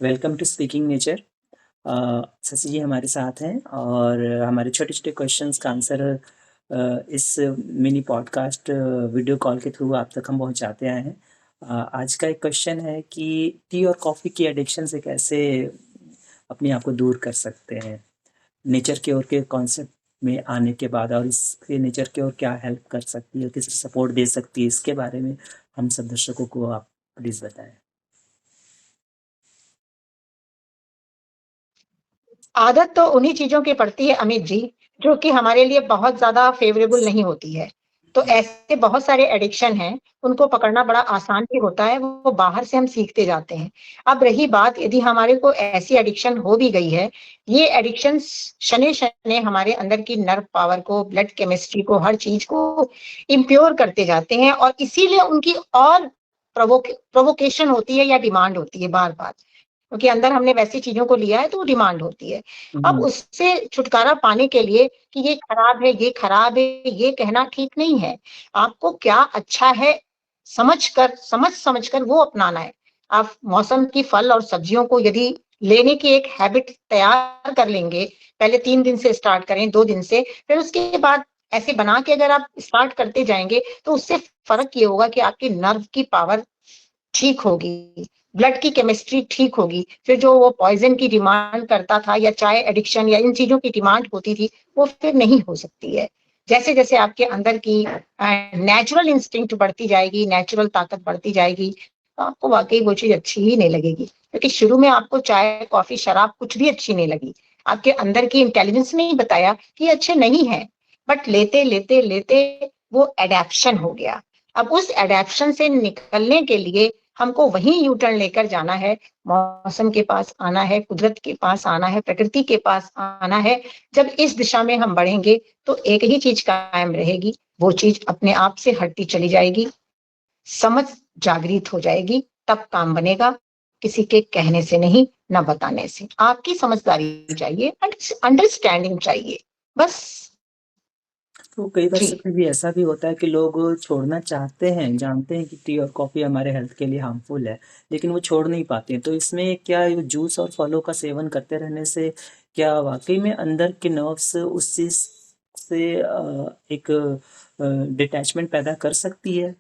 Welcome to speaking nature. Shashi ji हमारे साथ हैं और हमारे छोटे-छोटे क्वेश्चंस का आंसर इस मिनी पॉडकास्ट वीडियो कॉल के थ्रू आप तक हम पहुँचाते आए हैं। आज का एक क्वेश्चन है कि टी और कॉफ़ी की एडिक्शन से कैसे अपने आप को दूर कर सकते हैं? नेचर की ओर के कॉन्सेप्ट में आने के बाद और इसके नेचर की ओर क्या हेल्प कर सकती है, किस सपोर्ट दे सकती है, इसके बारे में हम सब दर्शकों को आप प्लीज़ बताएँ। आदत तो उन्हीं चीज़ों की पड़ती है अमित जी, जो कि हमारे लिए बहुत ज़्यादा फ़ेवरेबल नहीं होती है। तो ऐसे बहुत सारे एडिक्शन हैं, उनको पकड़ना बड़ा आसान भी होता है, वो बाहर से हम सीखते जाते हैं। अब रही बात यदि हमारे को ऐसी एडिक्शन हो भी गई है, ये एडिक्शंस शनै-शनै हमारे अंदर की नर्व पावर को, ब्लड केमिस्ट्री को, हर चीज़ को इम्प्योर करते जाते हैं और इसीलिए उनकी और प्रोवोकेशन होती है या डिमांड होती है बार-बार। क्योंकि अंदर हमने वैसी चीज़ों को लिया है तो वो डिमांड होती है। अब हुँ, उससे छुटकारा पाने के लिए कि ये खराब है, ये कहना ठीक नहीं है। आपको क्या अच्छा है समझ कर वो अपनाना है। आप मौसम की फल और सब्जियों को यदि लेने की एक हैबिट तैयार कर लेंगे, पहले 3 दिन से स्टार्ट करें, 2 दिन से, फिर उसके बाद ऐसे बना के अगर आप स्टार्ट करते जाएँगे, तो उससे फ़र्क ये होगा कि आपकी नर्व की पावर ठीक होगी, ब्लड की केमिस्ट्री ठीक होगी, फिर जो वो पॉइज़न की डिमांड करता था या चाय एडिक्शन या इन चीज़ों की डिमांड होती थी, वो फिर नहीं हो सकती है। जैसे-जैसे आपके अंदर की नेचुरल इंस्टिंक्ट बढ़ती जाएगी, नेचुरल ताकत बढ़ती जाएगी, तो आपको वाक़ई वो चीज़ अच्छी ही नहीं लगेगी। क्योंकि शुरू में आपको चाय, कॉफ़ी, शराब कुछ भी अच्छी नहीं लगी। आपके अंदर की इंटेलिजेंस ने ही बताया कि ये अच्छे नहीं हैं, बट लेते वो एडैप्शन हो गया। अब उस एडैप्शन से निकलने के लिए हमको वहीं यू टर्न लेकर जाना है, मौसम के पास आना है, कुदरत के पास आना है, प्रकृति के पास आना है। जब इस दिशा में हम बढ़ेंगे, तो एक ही चीज़ कायम रहेगी, वो चीज़ अपने आप से हटती चली जाएगी, समझ जागृत हो जाएगी, तब काम बनेगा, किसी के कहने से नहीं, ना बताने से। आपकी समझदारी चाहिए, अंडरस्टैंडिंग चाहिए, बस। तो कई बार जी। कभी ऐसा भी होता है कि लोग छोड़ना चाहते हैं, जानते हैं कि टी और कॉफ़ी हमारे हेल्थ के लिए हार्मफुल है, लेकिन वो छोड़ नहीं पाते हैं। तो इसमें क्या ये जूस और फलों का सेवन करते रहने से क्या वाक़ई में अंदर के नर्व्स उस चीज़ से एक डिटैचमेंट पैदा कर सकती है?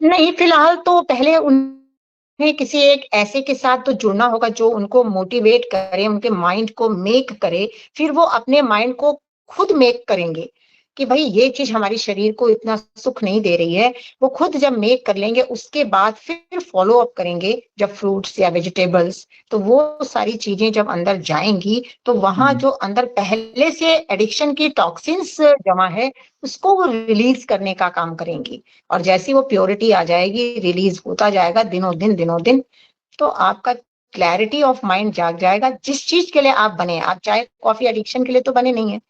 नहीं, फिलहाल तो पहले उन्हें किसी एक ऐसे के साथ तो जुड़ना होगा जो उनको मोटिवेट करे, उनके माइंड को मेक करे, फिर वो अपने माइंड को खुद मेक करेंगे कि भई ये चीज़ हमारे शरीर को इतना सुख नहीं दे रही है। वो खुद जब मेक कर लेंगे उसके बाद फिर फ़ॉलो अप करेंगे जब फ्रूट्स या वेजिटेबल्स, तो वो सारी चीज़ें जब अंदर जाएँगी, तो वहाँ हुँ, जो अंदर पहले से एडिक्शन की टॉक्सिन्स जमा है, उसको वो रिलीज़ करने का काम करेंगी। और जैसी वो प्योरिटी आ जाएगी, रिलीज़ होता जाएगा दिनों दिन, तो आपका क्लैरिटी ऑफ माइंड जाग जाएगा। जिस चीज़ के लिए आप बने हैं, आप चाय, कॉफ़ी एडिक्शन के लिए तो बने नहीं हैं।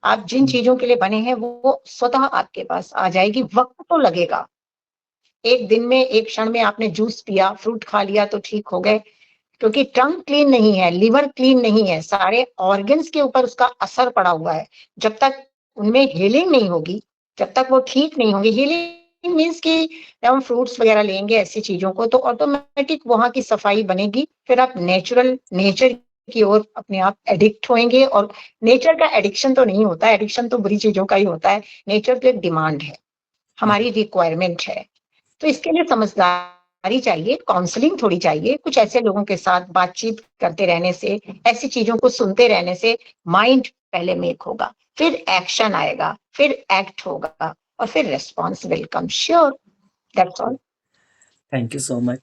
आप जिन हुँ, चीज़ों के लिए बने हैं, वो स्वतः आपके पास आ जाएगी, वक़्त तो लगेगा। एक दिन में, एक क्षण में आपने जूस पिया, फ्रूट खा लिया तो ठीक हो गए, क्योंकि टंग क्लीन नहीं है, लिवर क्लीन नहीं है, सारे ऑर्गन्स के ऊपर उसका असर पड़ा हुआ है। जब तक उनमें हीलिंग नहीं होगी, जब तक वो ठीक नहीं होंगे, हीलिंग मीन्स कि जब हम फ्रूट्स वगैरह लेंगे ऐसी चीज़ों को तो ऑटोमैटिक वहाँ की सफाई बनेगी, फिर आप नेचर की ओर अपने आप एडिक्ट होएँगे और नेचर का एडिक्शन तो नहीं होता है, एडिक्शन तो बुरी चीज़ों का ही होता है। नेचर तो एक डिमांड है, हुँ, हमारी रिक्वायरमेंट है। तो इसके लिए समझदारी चाहिए, काउंसलिंग थोड़ी चाहिए, कुछ ऐसे लोगों के साथ बातचीत करते रहने से, ऐसी चीज़ों को सुनते रहने से माइंड पहले मेक होगा, फिर एक्शन आएगा, फिर एक्ट होगा और फिर response will come. Sure, that's all. Thank you so much.